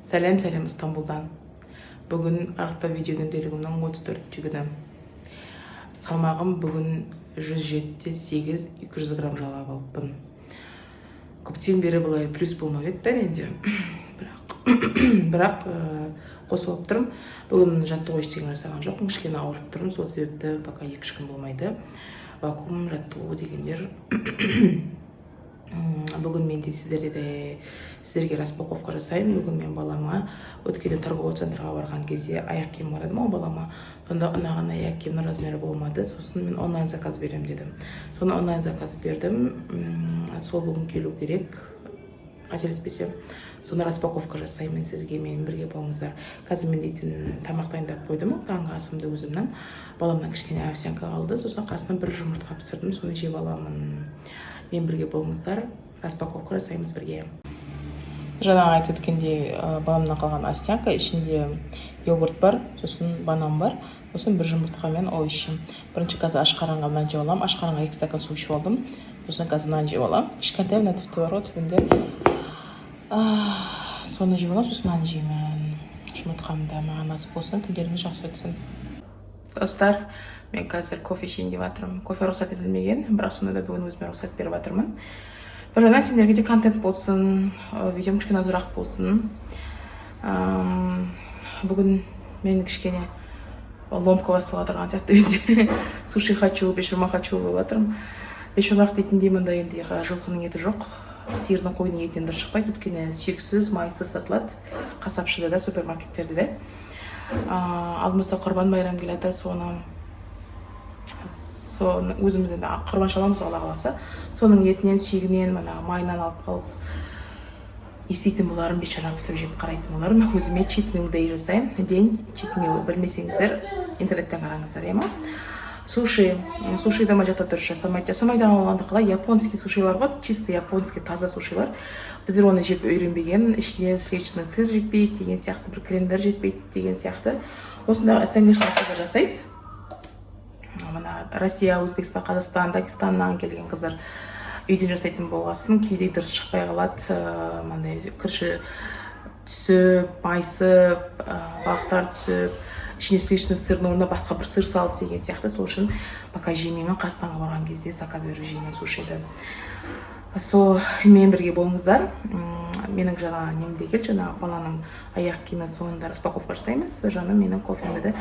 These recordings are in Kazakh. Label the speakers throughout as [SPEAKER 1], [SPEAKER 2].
[SPEAKER 1] Сәлем Стамбулдан. Бүгін арықта видео күнделігімнің 34 күні. Салмағым бүгін 107-8 200 грамм жалап алыппын. Көптен бері былай плюс болмап еді менде. Бірақ қосып алып тұрмын. Бүгін жаттығу ештеңе жасаған жоқпын, кішкене ауырып тұрмын. Сол себепті пока 2 күн болмайды. Вакуум жаттығу дегендер. Бүгін менде сіздерге распаковка жасаймын. Бүгін мен балама өткенде торговый центрға барған кезде аяқ киім қарадым ғой балама. Сонда ұнаған аяқ киімнің размері болмады. Сосын мен онлайн заказ берем дедім. Соны онлайн заказ бердім. Сол бүгін келу керек. Қателеспесем. Соны распаковка жасаймын сізге, мен бірге болыңыздар. Қазір мен дейтін тамақ дайындап қойдым. Таңғы асымды өзімнің. Баламнан кішкене овсянка қалды. Сосын қасынан бір жұмыртқа пісірдім. Соны жеп аламын. Мен бірге болыңыздар. Распаковка жасаймыз бірге. Жаңа айтып өткендей, баламнан қалған овсянка, ішінде йогурт бар, сосын банан бар. Сосын бір жұмыртқамен овощи. Бірінші қазір ашқаранға мынаны жеп аламын. Ашқаранға 2 стакан су ішіп алдым. Сосын қазір мынаны жеп аламын. Кішкентай мына тіпті бар ғой түбінде. Соны жеп аламын, сосын мынаны жеймін. Жұмыртқамда маған насып болсын, күндеріңіз жақсы өтсін. Достар, мен қазір кофе ішейін деп жатырмын. Кофе рұқсат етілмеген, бірақ сонда да бүгін өзіме рұқсат беріп жатырмын. Бір жаңа сендерге де контент болсын, видеом кішкене ұзырақ болсын. Бүгін мен кішкене ломка басталып жатырған сияқты менде. Суши хочу, бешбармақ хочу болып жатырмын. Бешбармақ дейтіндей мында енді жылқының еті жоқ. Сиырдың қойдың етінен дұрыс шықпайды, өйткені сүйексіз, майсыз сатылады. Қасапшыда да, супермаркеттерде де. Алдымызда Құрбан байрам келе жатыр, соны өзімізден құрбан шаламыз Алла қаласа. Соның етінен, сүйегінен, майынан алып қалып естейтін боларым, бешбармақ пісіріп жеп қарайтын боларым. Өзіме чит мил дей жасаймын. День чит мил білмесеңіздер, интернеттен қараңыздар, ема. Сушида ма жата дұрыс жасамайды. Жасамайдан алғанда қалай японский сушилар ғой, чисто японский таза сушилар. Біздер оны жеп үйренбеген, ішіне сливочный сыр жетпейді деген сияқты, бір кремдер жетпейді деген сияқты. Осында сәңгештер жасайды. Россия, Өзбекстан, Қазақстан, Дагестаннан келген қыздар үйден жасайтын болғасын, кейде дұрыс шықпай қалады, күріші түсіп, майсып, балықтар түсіп, ішіне сливочный сырдың орнына басқа бір сыр салып деген сияқты. Сол үшін пока жемеймін, Қазақстанға барған кезде заказ беріп жеймін сушиді. Сол мен бірге болыңыздар. Менің жаңа немде кел, жаңа баланың аяқ киімін соңында распаковка жасаймыз. Жаңа менің кофемді де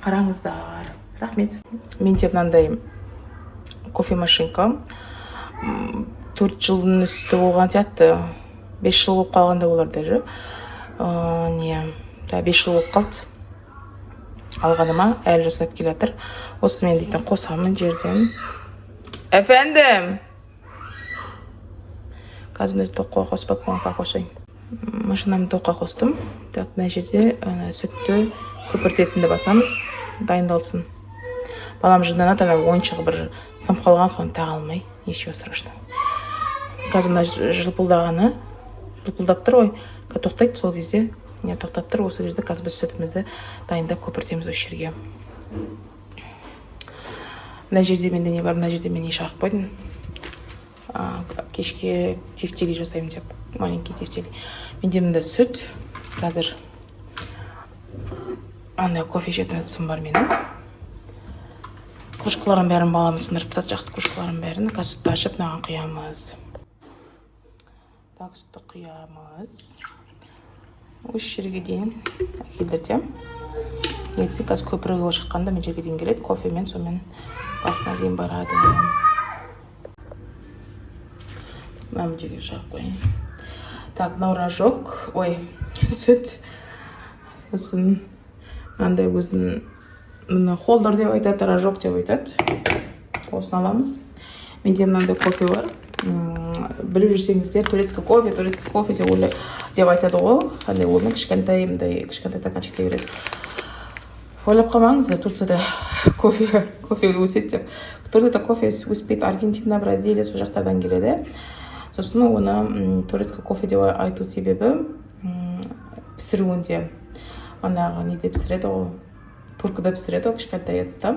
[SPEAKER 1] қараңыздар. Рахмет. Менде мынандай кофе машинка 4 жылдың үсті болған сияқты, 5 жыл болып қалғанда олар даже. 5 жыл болып қалды. Алғаныма әлі жасап келе жатыр. Осы мен дейтін қосамын жерден. Әфәндім! Қазір мен тоққа қоспап қоңға қосайын. Машинамды тоққа қостым. Так, мына жерде сүтті көпіртетінді басамыз, дайындалсын. Балам жынданады, ойыншығы бір сынып қалған, соны таға алмай, ничего страшного. Қазір мына жылпылдағаны, жылпылдап тұр ғой, тоқтайды сол кезде. Тоқтап тұр, осы жерде қазір біз сүтімізді дайындап көпіртеміз осы жерге. Мына жерде менде не бар, мына жерде мен не шағып қойдым. Кешке тефтели жасаймын деп, маленький тефтели. Менде мында сүт, қазір андай кофе жетін ыдысым бар менің. Кружкаларын бәрін баламыз сындырып тастады, жақсы кружкаларын бәрін. Қазір сүтті ашып, мынаған құямыз. Так, сүтті құямыз. Осы жерге дейін келдіртем. Нетсе, қазір көпірге шыққанда мен жерге дейін келеді. Кофемен сомен басына дейін барады. Мына жерге жағып қойын. Так, мынау рожок, сүт. Сосын мынандай өзінің холдер деп айтады, рожок деп айтады. Осыны аламыз. Менде мынандай кофе бар. Біліп жүрсеңіздер, турецкий кофе деп айтады ғой. Қандай оны кішкентай стаканчикте береді. Ойлап қалмаңыздар, Турцияда кофе өседі деп. Турцияда кофе өспейді, Аргентина, Бразилия сол жақтардан келеді. Сосын оны турецкий кофе деп айту себебі пісіруінде. Анағы неде пісіреді ғой, туркада пісіреді ғой, кішкентай ыдыста.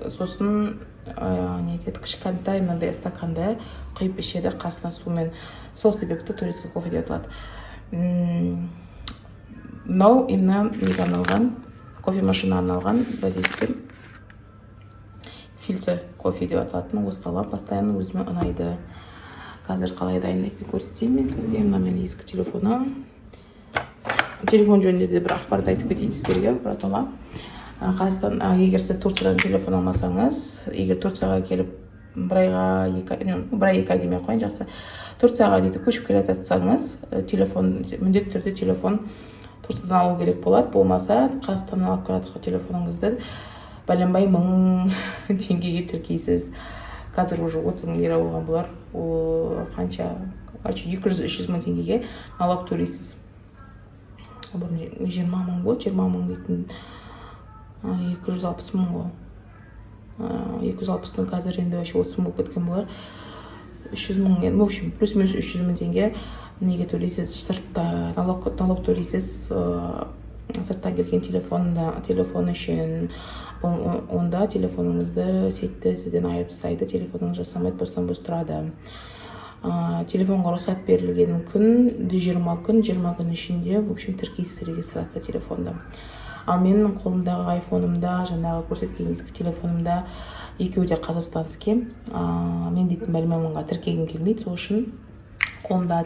[SPEAKER 1] Сосын кішкентай мынандай стаканда құйып ішеді, қасына сумен. Сол себепті турецкий кофе деп аталады. Мынау именно неге арналған, кофе машина арналған бразильский фильтр кофе деп аталатын. Осы алам постоянно, өзіме ұнайды. Қазір қалай дайындайтынын көрсетейін мен сізге. Мына менің ескі телефоным. Телефон жөнінде де бір ақпарат айтып кетейін сіздерге, братола. Қазақстан, егер сіз Турциядан телефон алмасаңыз, егер Турцияға келіп бір ай 2 ай демей ақ қояйын, жақсы. Турцияға дейді көшіп келе жатсаңыз, телефон міндетті түрде телефон Турциядан алу керек болады. Болмаса Қазақстаннан алып келатқан телефоныңызды бәленбай 1000 теңгеге тіркейсіз. Қазір уже 30 000 лира болған болар. Ол қанша? 200-300 000 теңгеге налог төлейсіз. 20 000 болды, 20 000 дейтін 260 000 ғой. 260-ның қазір енді 30 000 болып кеткен болар. 300 000, в общем, плюс-минус 300 000 теңге неге төлейсіз, сыртта налог төлейсіз, сырттан келген телефон үшін. Онда телефоныңызды сетті сізден айырып тастайды, телефоныңыз жасамайды, бостан-бос тұрады. Телефонға рұқсат берілген күн 20 күн, 20 күн ішінде, в общем, тіркейсіз регистрация телефонда. Ал менің қолымдағы айфонымда, жаңағы көрсеткен ескі телефонымда екеуі де қазақстанский. Мен дейтін бәлемімға тіркегім келмейді, сол үшін қолымдағы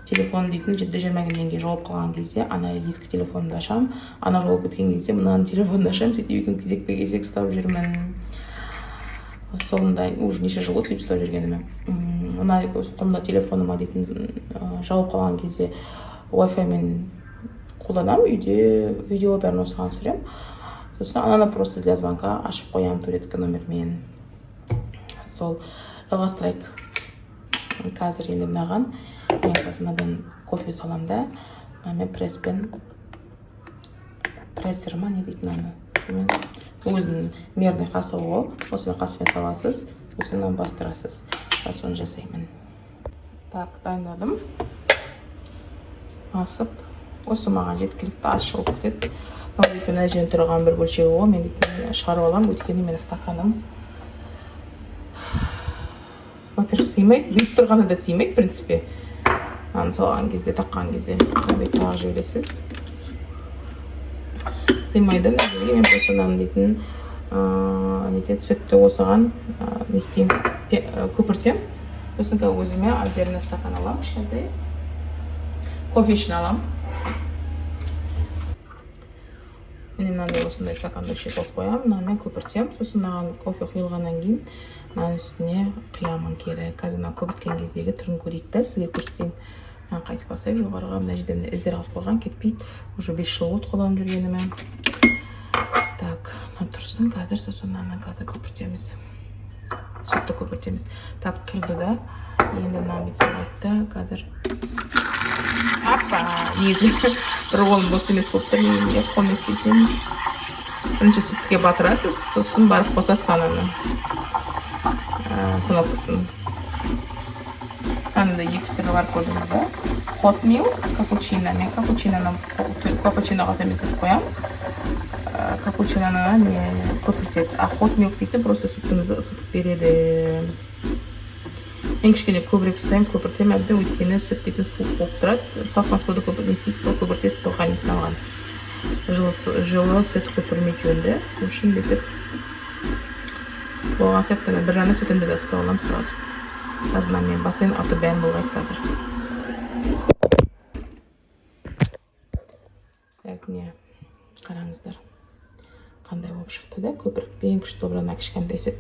[SPEAKER 1] телефон дейтін 720 күннен кейін жауап қалған кезде, ана ескі телефонымды ашам, ана жауап кеткен кезде мынаны телефонды ашам, сөйтіп екеуін кезек ұстап жүрмін. Сондай уже неше жыл өтіп ұстап жүргеніме. Мына қолымда телефоныма дейтін жауап қалған кезде Wi-Fi мен қолданам, үйде видео бәрін осыған түсірем. Сосын ананы просто для звонка ашып қоям турецкий номермен. Сол жалғастырайық. Қазір енді мынаған мен мынадан кофе саламда, мен прессер не дейтін аны. Өзінің мерный қасы ғой, осымен қасымен саласыз, осынан бастырасыз. Соны жасаймын. Так, дайындадым. Асып, осы маған жеткілікті аз шығып кетеді. Мына жерде тұрған бір бөлшегі ғой, мен дейтін шығарып алам, өйткені менің стаканым. Во-первых, сыймайды, бүйтіп тұрғанда да сыймайды, в принципе. Аны салған кезде, таққан кезде, тағы жібересіз. Сыймайды, мен просто мынаны дейтін сүтті осыған не істеймін, көпіртем. Сосын өзіме отдельно стакан алам, кішкентай. Кофе үшін алам. Мен мынандай осындай стаканды ішіне толып қоям, мынаны көпіртем. Сосын маған кофе құйылғаннан кейін мынаның үстіне құямын кері. Қазір мына көпірткен кездегі түрін көрейік та, сізге көрсетейін. Қайтып басайық жоғарыға, мына жерде іздер алып қойған, кетпейді. Уже 5 жыл болды қолданып жүргеніме. Так, тұрсын қазір, сосын мынаны қазір көпіртеміз. Сүтті көпіртеміз. Так, тұрды да. Енді мына мецелайтты қазір. Апа, егі. Бір қолым бос емес болып тұр, неге қолым ескетем. Бірінші сүтке батырасыз, сосын барып қосасыз ананы. Кнопкасын. Анында екі түрі бар көрдіңіз ба? Hot milk, капучино. Мен капучиноға төмендетіп қоям. Капучиноны көпіртеді. А hot milk дейді, просто сүтіңізді ысытып береді. Мен кішкене көбірек ұстаймын, көпіртем әбден, өйткені сүт дейтін суық болып тұрады. Салқын суды көпіртесіз, сол көпіртесіз, сол қайнайтын алған. Жылы сүт көпірмейді жөнді. Сол үшін бетіп болған сәтті мен бір жағынан сүтімді де ысытып аламын сразу. Қазір мына мен бассейн автобән болғайды қазір. Не қараңыздар. Қандай болып шықты да, көпіріп ең күшті добрана кішкентай сүт.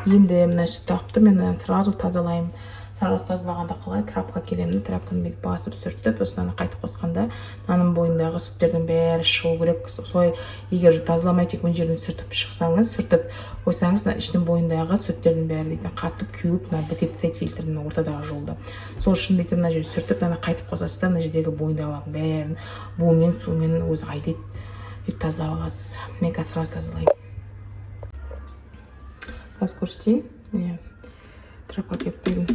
[SPEAKER 1] Енді мына сүтті алып тұр, мен сразу тазалаймын. Сразу тазалағанда қалай трапқа келемін, трапканы басып сүртіп, сосын қайтып қосқанда мынаның бойындағы сүттердің бәрі шығу керек. Солай егер тазаламай тек мына жерін сүртіп шықсаңыз, сүртіп қойсаңыз, ішінің бойындағы сүттердің бәрі дейтін қатып, кеуіп, бітепсайт фильтрінің ортадағы жолда. Сол үшін дейтін мына жерін сүртіп, қайтып қосасыз да, мына жердегі бойындағылардың бәрін буымен, сумен өзі қайтеді. Тазалап аласыз. Мен қазір сразу тазалаймын. Қазір көрсетейін. Трапқа келіп қойдым.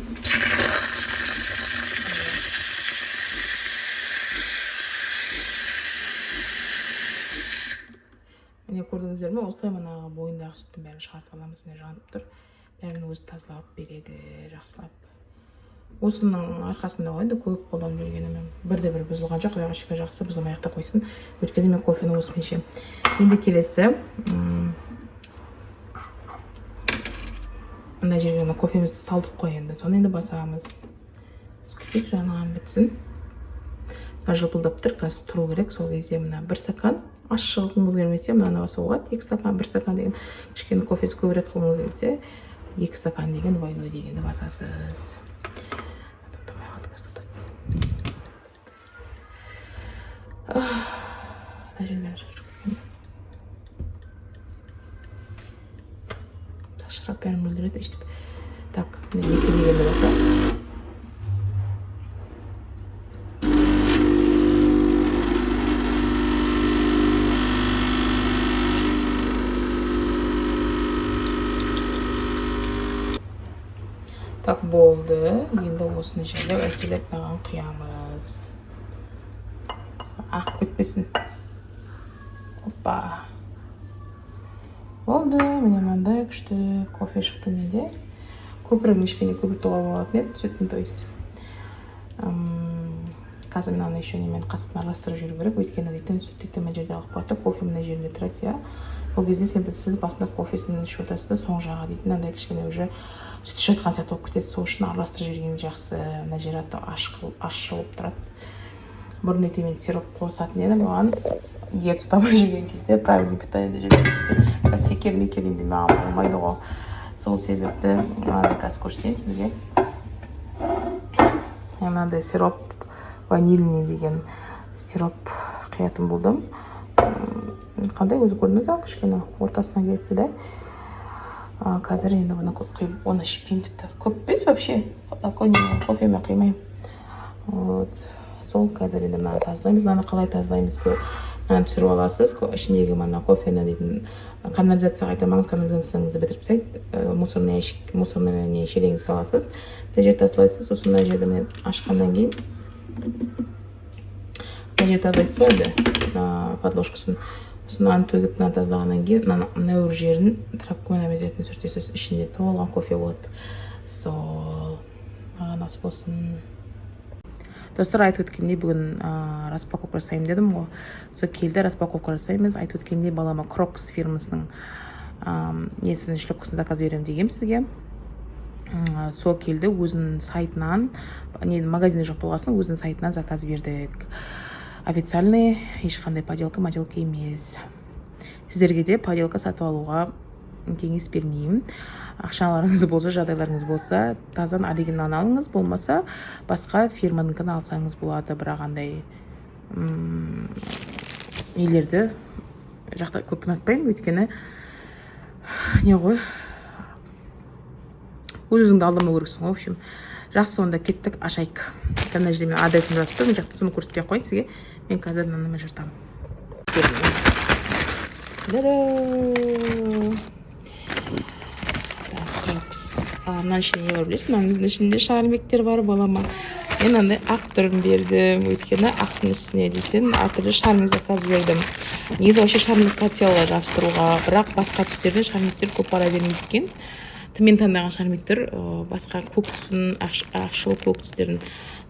[SPEAKER 1] Міне көрдіңіздер ме? Осылай мына бойындағы сүттің бәрін шығартып аламыз. Міне жанып тұр. Бәрін өзі тазалап береді, жақсылап. осының арқасында ғой енді көп қолданып жүргенім. Бірде-бір бұзылған жоқ, құдайға шүкір, жақсы, бұзылмай аяқта қойсын. Өйткені мен кофені осымен ішемін. Енді келесі мына жерге кофемізді салдық қой енді. Соны енді басамыз. Күтейік, жанған бітсін. Жылпылдап тұр, қазір тұру керек. Сол кезде мына 1 стакан аш қылғыңыз келмесе, мынаны басуға 2 стакан, 1 стакан деген кішкене кофесі көбірек қылғыңыз келсе, 2 стакан деген двойной дегенді басасыз. Ташырап бәрін мүлдіреді өйстіп. Так, міне 2 дегенді баса. Так болды. Енді осыны жайлап әкеліп маған құямыз. Ақ кетпесін. Опа. Болды. Міне мынандай күшті кофе шықты менде. Көпірін кішкене көбіртуға болатын еді, сүттің, то есть. Қазір мынаны еще немен қасықпен араластырып жүру керек. Өйткені дейтін сүт дейтін мына жерде алып қойды. Кофе мына жерінде тұрады, иә. Ол кезде сіз басында кофесін ішіп отырсыз, соң жаға дейтін андай кішкене уже сүт ішіп жатқан сияқты болып кетеді. Сол үшін араластырып жүрген жақсы. Мына жері ашылып тұрады. Бұрын ете мен сироп қосатын едім, оған диет ұстамай жүрген кезде правильный питание жүрген. Секер-мекер енді маған болмайды ғой. Сол себепті мынандай қазір көрсетейін сізге. Мынандай сироп, ванильный деген сироп құятын болдым. Қандай өзі көрінеді, кішкене ортасына келіпті да. Қазір енді оны көп құйып, оны ішпеймін тіпті. Көп без вообще, кофемен құймаймын. Сол қазір енді мынаны тазалаймыз. Мынаны қалай тазалаймыз? Мынаны түсіріп аласыз. Ішіндегі мына кофені дейтін канализацияға айтамаңыз, канализацияңызды бітіріп тастайды. Мусорный шелегіңізді саласыз. Мына жерді тазалайсыз. Сосын мына жерді ашқаннан кейін мына жерді тазалайсыз болды. Подложкасын. Сосын мынаны төгіп, мынаны тазалағаннан кейін мына өр жерін тряпкамен обязательно сүртесіз. Ішінде толған кофе болады. Сол. Маған ас болсын. Достар, айтып өткендей бүгін распаковка жасаймын дедім ғой. Сол келді, распаковка жасаймыз. Айтып өткендей балама Крокс фирмасының несінің шлепкасын заказ беремін дегем сізге. Сол келді, өзінің сайтынан, магазинде жоқ болғасын, өзінің сайтынан заказ бердік. Официальный, ешқандай поделка емес. Сіздерге де поделка сатып алуға кеңес бермеймін. Ақшаларыңыз болса, жағдайларыңыз болса, тазан оригинал алыңыз, болмаса басқа фирманыкін алсаңыз болады. Бірақ андай нелерді жақта көп ұнатпаймын, өйткені не ғой, өзіңді алдамау керексің ғой. В общем, жақсы, онда кеттік, ашайық. Мына жерде мен адресім жазып тұр, мен жақта соны көрсетпей қойын сізге. Мен қазір мынаны жыртамын. Мынаның ішінде не бар білесің? Мынаның ішінде шармектер бар балама. Мен андай ақ түрін бердім, өйткені ақтың үстіне дейтін әртүрлі шармек заказ бердім. Негізі вообще шармек хотела жабыстыруға, бірақ басқа түстерден шармектер көп бара бермейді екен. Мен таңдаған шармектер басқа көк түсін, ақшыл көк түстерін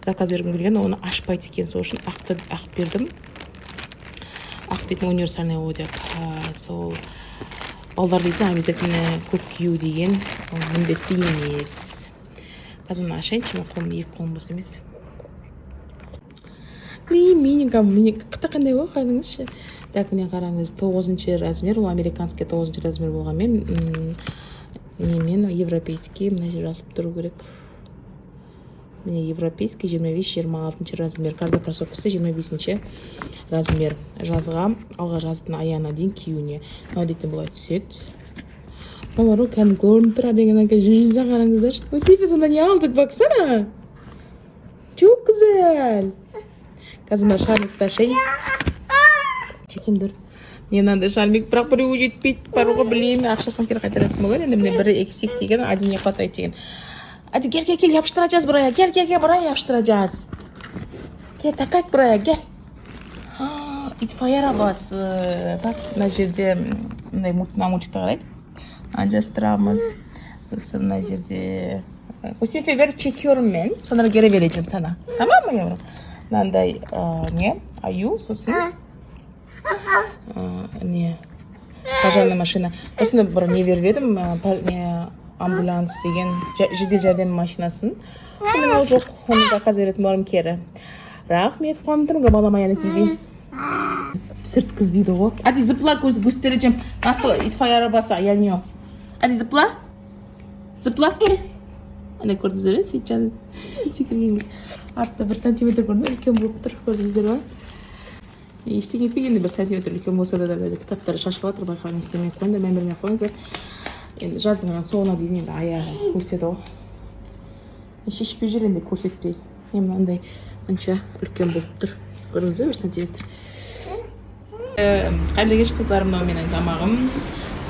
[SPEAKER 1] заказ бергім келген, оны ашпайды екен. Сол үшін ақ бердім. Ақ дейтін универсальный о деп. Сол балдар дейтін обязательно көк кию деген міндетті емес. Қазір ашайыншы, мен қолым екі қолым бос емес. Қыта қандай ғой, қараңызшы. Так, міне қараңыз, 9-шы размер, ол американский 9-шы размер болғанмен, мен европейский, мына жер жазып тұру керек. Міне европейский 25-26 размер. Қазір кроссовкасы 25 размер. Жазға, алға жаздың аяғына дейін киюіне. Мынау дейтін бұлай түседі. Мамару кән көрініп тұра деген әке жүзі қараңыздар. Өсейпе, сонда не алдық, бақсана? Çok güzel. Қазір мына шармекті ашайын. Чекем дүр. Мен мынандай шармек, бірақ біреу жетпейді, баруға білеймін. Ақшасын кері қайтаратын болар. Енді міне бірі эксик деген, один не хватает деген. Hadi gel, yapıştıracağız buraya. Gel, buraya yapıştıracağız. Gel, takak buraya, gel. İtfaiye arabası. Bak, mына жерде мындай мультикті қарайды. Ажастырамыз. Сосын мына жерде Bu sefer çekiyorum ben. Sonra geri vereceğim sana. Tamam mı yavrum? Mынандай ne? Аю сосын не пожарный машина. Осында бір не беріп едім, не амбуланс деген жедел жәрдем машинасын. Мен ол жоқ, оны заказ беретін барым кері. Рахмет, қуанып балама яны кезей. Сырткызбейді ғой. Hadi zıpla, göstereceğim. Nasıl itfaiye arabası yanıyor. Hadi zıpla. Zıpla. Ана көрдіңіздер ме? Сейітжан секірген кез. Артта 1 сантиметр көрді ме? Үлкен болып тұр. Көрдіңіздер ме? Ештеңе етпеген де 1 сантиметр үлкен болса да кітаптары шашылып жатыр. Байқаған естемей қойыңдар, мән бермей қойыңыздар. Енді жаздың соңына дейін енді аяғы көрсетеді ғой. Шешпей жүр енді көрсетпей. Мынандай мынша үлкен болып тұр. Көрдіңіздер 1 сантиметр. Қайырлы кеш қыздар, мынау менің тамағым.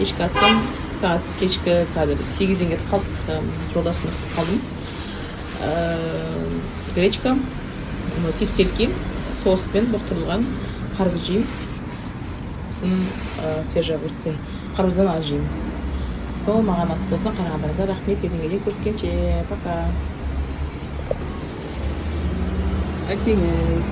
[SPEAKER 1] Кешкі асым. Saat kешкі қазір 8-ден кетіп қалдық, жолдасымды күтіп қалдым. Гречка, тефтерки, соуспен бұқтырылған қарбыз жеймін. Сосын свежий огурцы, қарбыздан аз жеймін. Сол маған насып болсын, қарағандарыңызға рахмет. Ертеңге көріскенше, пока. Өтеңіз.